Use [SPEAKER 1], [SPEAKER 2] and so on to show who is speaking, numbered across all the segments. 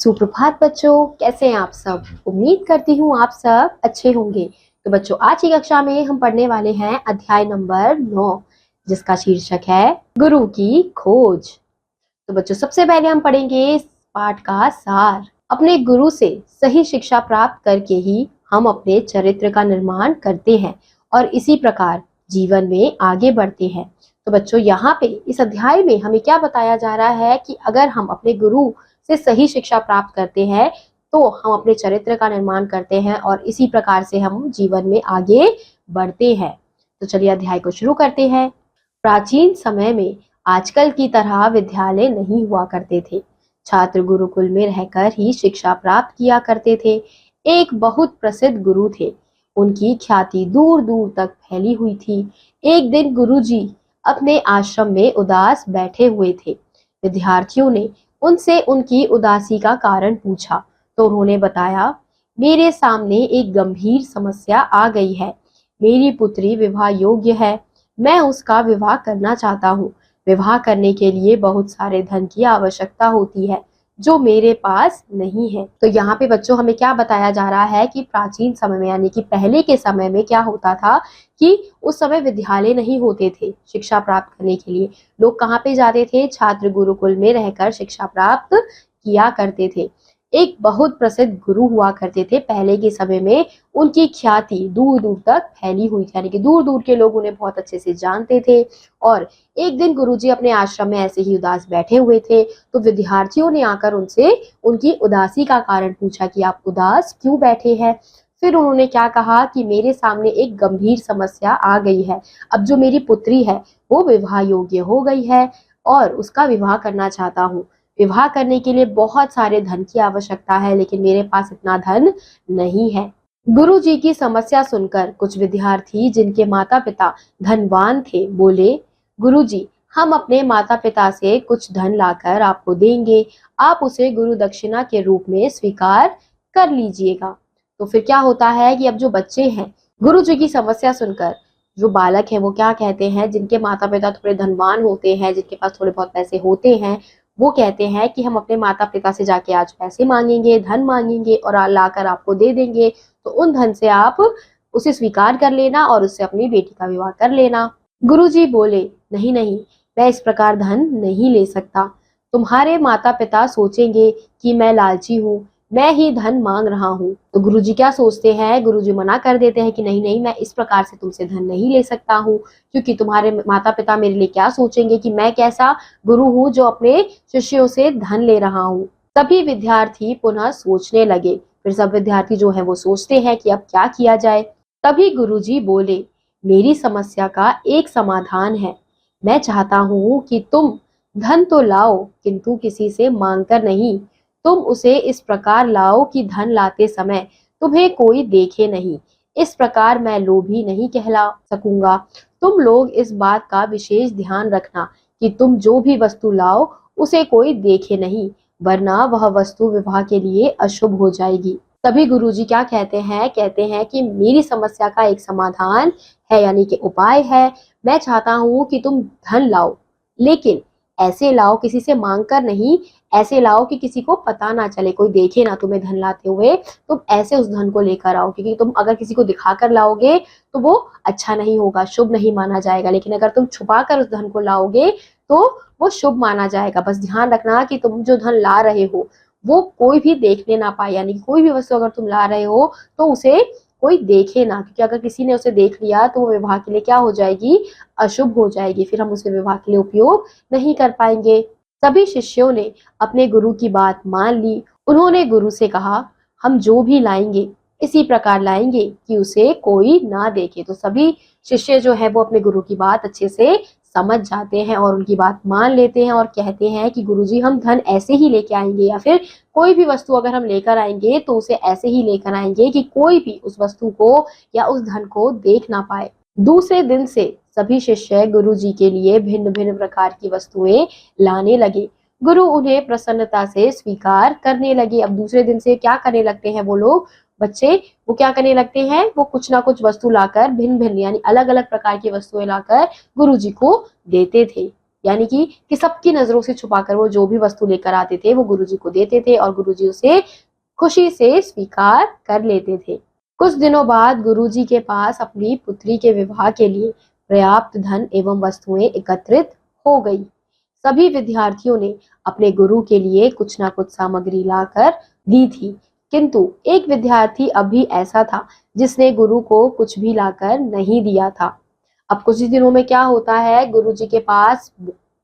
[SPEAKER 1] सुप्रभात बच्चों, कैसे हैं आप सब। उम्मीद करती हूँ आप सब अच्छे होंगे। तो बच्चों, आज की कक्षा में हम पढ़ने वाले हैं अध्याय नंबर 9, जिसका शीर्षक है गुरु की खोज। तो बच्चों, सबसे पहले हम पढ़ेंगे इस पाठ का सार। अपने गुरु से सही शिक्षा प्राप्त करके ही हम अपने चरित्र का निर्माण करते हैं और इसी प्रकार जीवन में आगे बढ़ते हैं। तो बच्चों, यहाँ पे इस अध्याय में हमें क्या बताया जा रहा है कि अगर हम अपने गुरु से सही शिक्षा प्राप्त करते हैं तो हम अपने चरित्र का निर्माण करते हैं और इसी प्रकार से हम जीवन में आगे बढ़ते हैं। तो चलिए अध्याय को शुरू करते हैं। प्राचीन समय में आजकल की तरह विद्यालय नहीं हुआ करते थे। छात्र गुरुकुल में रहकर ही शिक्षा प्राप्त किया करते थे। एक बहुत प्रसिद्ध गुरु थे। उनकी ख्याति दूर दूर तक फैली हुई थी। एक दिन गुरुजी अपने आश्रम में उदास बैठे हुए थे। विद्यार्थियों ने उनसे उनकी उदासी का कारण पूछा तो उन्होंने बताया, मेरे सामने एक गंभीर समस्या आ गई है। मेरी पुत्री विवाह योग्य है। मैं उसका विवाह करना चाहता हूँ। विवाह करने के लिए बहुत सारे धन की आवश्यकता होती है जो मेरे पास नहीं है। तो यहाँ पे बच्चों हमें क्या बताया जा रहा है कि प्राचीन समय में यानी कि पहले के समय में क्या होता था कि उस समय विद्यालय नहीं होते थे। शिक्षा प्राप्त करने के लिए लोग कहाँ पे जाते थे? छात्र गुरुकुल में रहकर शिक्षा प्राप्त किया करते थे। एक बहुत प्रसिद्ध गुरु हुआ करते थे पहले के समय में। उनकी ख्याति दूर दूर तक फैली हुई थी, यानी कि दूर दूर के लोग उन्हें बहुत अच्छे से जानते थे। और एक दिन गुरुजी अपने आश्रम में ऐसे ही उदास बैठे हुए थे तो विद्यार्थियों ने आकर उनसे उनकी उदासी का कारण पूछा कि आप उदास क्यों बैठे हैं। फिर उन्होंने क्या कहा कि मेरे सामने एक गंभीर समस्या आ गई है। अब जो मेरी पुत्री है वो विवाह योग्य हो गई है और उसका विवाह करना चाहता हूँ। विवाह करने के लिए बहुत सारे धन की आवश्यकता है, लेकिन मेरे पास इतना धन नहीं है। गुरु जी की समस्या सुनकर कुछ विद्यार्थी जिनके माता पिता धनवान थे बोले, गुरु जी, हम अपने माता पिता से कुछ धन लाकर आपको देंगे। आप उसे गुरु दक्षिणा के रूप में स्वीकार कर लीजिएगा। तो फिर क्या होता है कि अब जो बच्चे हैं गुरु जी की समस्या सुनकर जो बालक है वो क्या कहते हैं, जिनके माता पिता थोड़े धनवान होते हैं, जिनके पास थोड़े बहुत पैसे होते हैं, वो कहते हैं कि हम अपने माता पिता से जाके आज पैसे मांगेंगे, धन मांगेंगे और लाकर आपको दे देंगे। तो उन धन से आप उसे स्वीकार कर लेना और उससे अपनी बेटी का विवाह कर लेना। गुरुजी बोले, नहीं नहीं, मैं इस प्रकार धन नहीं ले सकता। तुम्हारे माता पिता सोचेंगे कि मैं लालची हूँ, मैं ही धन मांग रहा हूँ। तो गुरुजी क्या सोचते हैं? गुरुजी मना कर देते हैं कि नहीं नहीं, मैं इस प्रकार से तुमसे धन नहीं ले सकता हूँ, क्योंकि तुम्हारे माता पिता मेरे लिए क्या सोचेंगे कि मैं कैसा गुरु हूँ जो अपने शिष्यों से धन ले रहा हूँ। तभी विद्यार्थी पुनः सोचने लगे। फिर सब विद्यार्थी जो है वो सोचते हैं कि अब क्या किया जाए। तभी गुरुजी बोले, मेरी समस्या का एक समाधान है। मैं चाहता हूँ कि तुम धन तो लाओ किंतु किसी से मांगकर नहीं। तुम उसे इस प्रकार लाओ कि धन लाते समय तुम्हें कोई देखे नहीं। इस प्रकार मैं लोभी नहीं कहला सकूंगा। तुम लोग इस बात का विशेष ध्यान रखना कि तुम जो भी वस्तु लाओ उसे कोई देखे नहीं, वरना वह वस्तु विवाह के लिए अशुभ हो जाएगी। तभी गुरुजी क्या कहते हैं कि मेरी समस्या का एक समाधान है, यानी कि उपाय है। मैं चाहता हूँ कि तुम धन लाओ, लेकिन ऐसे लाओ किसी से मांगकर नहीं। ऐसे लाओ कि किसी को पता ना चले, कोई देखे ना तुम्हें धन लाते हुए। तुम ऐसे उस धन को लेकर आओ, क्योंकि तुम अगर किसी को दिखाकर लाओगे तो वो अच्छा नहीं होगा, शुभ नहीं माना जाएगा। लेकिन अगर तुम छुपा कर उस धन को लाओगे तो वो शुभ माना जाएगा। बस ध्यान रखना कि तुम जो धन ला रहे हो वो कोई भी देखने ना पाए, यानी कोई भी वस्तु अगर तुम ला रहे हो तो उसे कोई देखे ना, क्योंकि अगर किसी ने उसे देख लिया तो वो विवाह के लिए क्या हो जाएगी? अशुभ हो जाएगी। फिर हम उसे विवाह के लिए उपयोग नहीं कर पाएंगे। सभी शिष्यों ने अपने गुरु की बात मान ली। उन्होंने गुरु से कहा, हम जो भी लाएंगे इसी प्रकार लाएंगे कि उसे कोई ना देखे। तो सभी शिष्य जो है वो अपने गुरु की बात अच्छे से समझ जाते हैं और उनकी बात मान लेते हैं और कहते हैं कि गुरुजी, हम धन ऐसे ही लेके आएंगे, या फिर कोई भी वस्तु अगर हम लेकर आएंगे तो उसे ऐसे ही लेकर आएंगे कि कोई भी उस वस्तु को या उस धन को देख ना पाए। दूसरे दिन से सभी शिष्य गुरुजी के लिए भिन्न भिन्न प्रकार की वस्तुएं लाने लगे। गुरु उन्हें प्रसन्नता से स्वीकार करने लगे। अब दूसरे दिन से क्या करने लगते हैं वो लोग बच्चे? वो क्या करने लगते हैं? वो कुछ ना कुछ वस्तु लाकर भिन्न भिन्न यानी अलग अलग प्रकार की वस्तुएं लाकर गुरुजी को देते थे। यानी कि सबकी नजरों से छुपाकर वो जो भी वस्तु लेकर आते थे वो गुरुजी को देते थे और गुरुजी उसे खुशी से स्वीकार कर लेते थे। कुछ दिनों बाद गुरुजी के पास अपनी पुत्री के विवाह के लिए पर्याप्त धन एवं वस्तुएं एकत्रित हो गई। सभी विद्यार्थियों ने अपने गुरु के लिए कुछ ना कुछ सामग्री लाकर दी थी, किंतु एक विद्यार्थी अभी ऐसा था जिसने गुरु को कुछ भी लाकर नहीं दिया था। अब कुछ ही दिनों में क्या होता है, गुरुजी के पास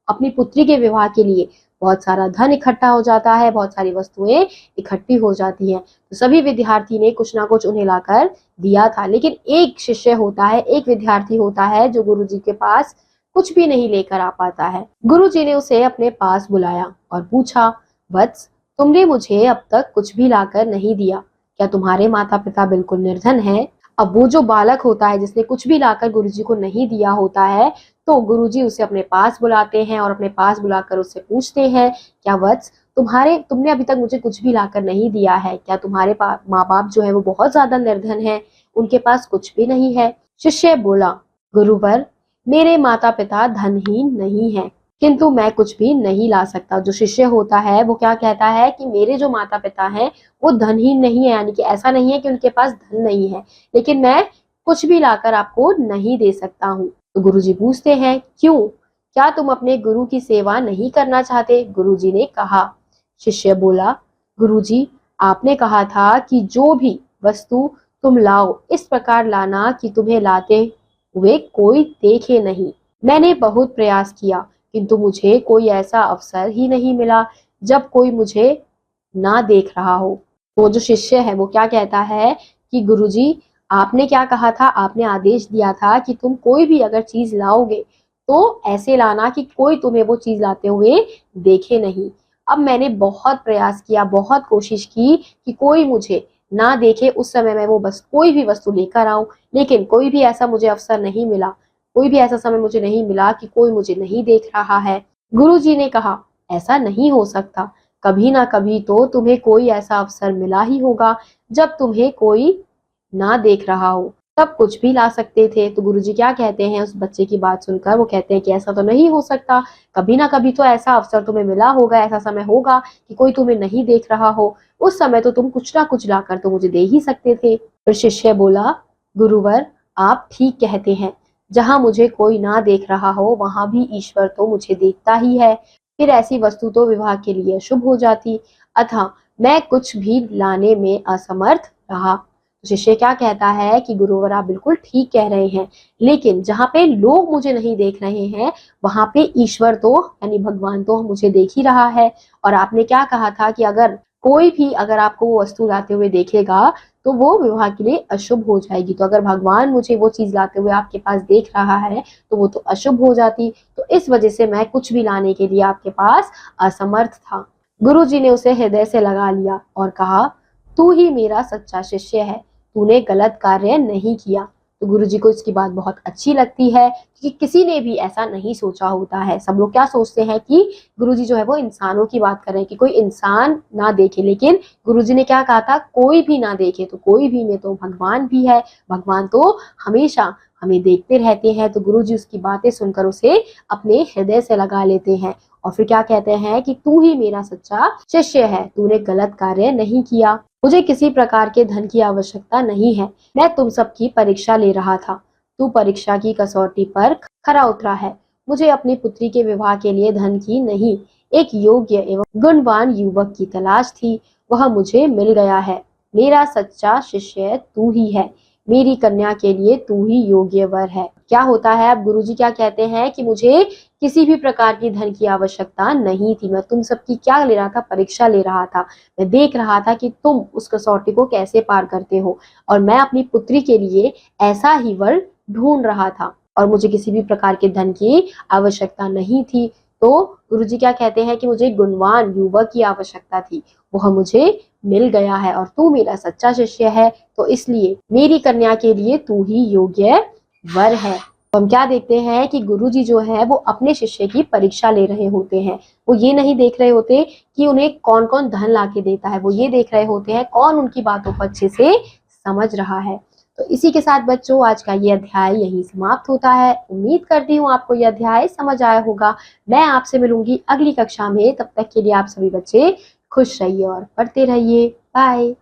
[SPEAKER 1] अपनी पुत्री के विवाह के लिए बहुत सारा धन इकट्ठा हो जाता है, बहुत सारी वस्तुएं इकट्ठी हो जाती हैं। तो सभी विद्यार्थी ने कुछ ना कुछ उन्हें लाकर दिया था, लेकिन एक शिष्य होता है, एक विद्यार्थी होता है जो गुरुजी के पास कुछ भी नहीं लेकर आ पाता है। गुरुजी ने उसे अपने पास बुलाया और पूछा, वत्स, तुमने मुझे अब तक कुछ भी लाकर नहीं दिया, क्या तुम्हारे माता पिता बिल्कुल निर्धन हैं? अब वो जो बालक होता है जिसने कुछ भी लाकर गुरुजी को नहीं दिया होता है, तो गुरुजी उसे अपने पास बुलाते हैं और अपने पास बुलाकर उससे पूछते हैं, क्या वत्स, तुमने अभी तक मुझे कुछ भी लाकर नहीं दिया है? क्या तुम्हारे माँ बाप जो है वो बहुत ज्यादा निर्धन है, उनके पास कुछ भी नहीं है? शिष्य बोला, गुरुवर, मेरे माता पिता धनहीन नहीं है, किंतु मैं कुछ भी नहीं ला सकता। जो शिष्य होता है वो क्या कहता है कि मेरे जो माता पिता हैं वो धनहीन नहीं है, यानी कि ऐसा नहीं है कि उनके पास धन नहीं है, लेकिन मैं कुछ भी लाकर आपको नहीं दे सकता हूँ। तो गुरुजी पूछते हैं, क्यों? क्या तुम अपने गुरु की सेवा नहीं करना चाहते? गुरुजी ने कहा। शिष्य बोला, गुरुजी, आपने कहा था कि जो भी वस्तु तुम लाओ इस प्रकार लाना कि तुम्हें लाते हुए कोई देखे नहीं। मैंने बहुत प्रयास किया, किंतु मुझे कोई ऐसा अवसर ही नहीं मिला जब कोई मुझे ना देख रहा हो। वो जो शिष्य है वो क्या कहता है कि गुरुजी, आपने क्या कहा था? आपने आदेश दिया था कि तुम कोई भी अगर चीज लाओगे तो ऐसे लाना कि कोई तुम्हें वो चीज लाते हुए देखे नहीं। अब मैंने बहुत प्रयास किया, बहुत कोशिश की कि कोई मुझे ना देखे, उस समय मैं वो बस कोई भी वस्तु लेकर आऊं, लेकिन कोई भी ऐसा मुझे अवसर नहीं मिला, कोई भी ऐसा समय मुझे नहीं मिला कि कोई मुझे नहीं देख रहा है। गुरुजी ने कहा, ऐसा नहीं हो सकता, कभी ना कभी तो तुम्हें कोई ऐसा अवसर मिला ही होगा जब तुम्हें कोई ना देख रहा हो, तब कुछ भी ला सकते थे। तो गुरुजी क्या कहते हैं उस बच्चे की बात सुनकर, वो कहते हैं कि ऐसा तो नहीं हो सकता, कभी ना कभी तो ऐसा अवसर तुम्हें मिला होगा, ऐसा समय होगा कि कोई तुम्हें नहीं देख रहा हो, उस समय तो तुम कुछ ना कुछ लाकर तो मुझे दे ही सकते थे। फिर शिष्य बोला, गुरुवर, आप ठीक कहते हैं, जहां मुझे कोई ना देख रहा हो वहां भी ईश्वर तो मुझे देखता ही है, फिर ऐसी वस्तु तो विवाह के लिए अशुभ हो जाती, अतः मैं कुछ भी लाने में असमर्थ रहा। तो शिष्य क्या कहता है कि गुरुवर, आप बिल्कुल ठीक कह रहे हैं, लेकिन जहां पे लोग मुझे नहीं देख रहे हैं वहां पे ईश्वर तो यानी भगवान तो मुझे देख ही रहा है। और आपने क्या कहा था कि अगर कोई भी अगर आपको वो वस्तु लाते हुए देखेगा तो वो विवाह के लिए अशुभ हो जाएगी। तो अगर भगवान मुझे वो चीज लाते हुए आपके पास देख रहा है तो वो तो अशुभ हो जाती, तो इस वजह से मैं कुछ भी लाने के लिए आपके पास असमर्थ था। गुरुजी ने उसे हृदय से लगा लिया और कहा, तू ही मेरा सच्चा शिष्य है, तूने गलत कार्य नहीं किया। तो गुरुजी को इसकी बात बहुत अच्छी लगती है, क्योंकि किसी ने भी ऐसा नहीं सोचा होता है। सब लोग क्या सोचते हैं कि गुरुजी जो है वो इंसानों की बात कर रहे हैं कि कोई इंसान ना देखे, लेकिन गुरुजी ने क्या कहा था, कोई भी ना देखे, तो कोई भी में तो भगवान भी है, भगवान तो हमेशा हमें देखते रहते हैं। तो गुरुजी उसकी बातें सुनकर उसे अपने हृदय से लगा लेते हैं और फिर क्या कहते हैं कि तू ही मेरा सच्चा शिष्य है, तूने गलत कार्य नहीं किया, मुझे किसी प्रकार के धन की आवश्यकता नहीं है, मैं तुम सबकी परीक्षा ले रहा था, तू परीक्षा की कसौटी पर खरा उतरा है। मुझे अपनी पुत्री के विवाह के लिए धन की नहीं, एक योग्य एवं गुणवान युवक की तलाश थी, वह मुझे मिल गया है। मेरा सच्चा शिष्य तू ही है, मेरी कन्या के लिए तू ही योग्य वर है। क्या होता है, अब गुरुजी क्या कहते हैं कि मुझे किसी भी प्रकार की धन की आवश्यकता नहीं थी, मैं तुम सबकी क्या ले रहा था, परीक्षा ले रहा था, मैं देख रहा था कि तुम उस कसौटी को कैसे पार करते हो, और मैं अपनी पुत्री के लिए ऐसा ही वर ढूंढ रहा था और मुझे किसी भी प्रकार के धन की आवश्यकता नहीं थी। तो गुरुजी क्या कहते हैं कि मुझे गुणवान युवक की आवश्यकता थी, वह मुझे मिल गया है और तू मेरा सच्चा शिष्य है, तो इसलिए मेरी कन्या के लिए तू ही योग्य वर है। तो हम क्या देखते हैं कि गुरुजी जो है वो अपने शिष्य की परीक्षा ले रहे होते हैं। वो ये नहीं देख रहे होते कि उन्हें कौन कौन धन ला के देता है, वो ये देख रहे होते हैं कौन उनकी बातों को अच्छे से समझ रहा है। तो इसी के साथ बच्चों आज का ये अध्याय यहीं समाप्त होता है। उम्मीद करती हूँ आपको ये अध्याय समझ आया होगा। मैं आपसे मिलूंगी अगली कक्षा में, तब तक के लिए आप सभी बच्चे खुश रहिए और पढ़ते रहिए। बाय।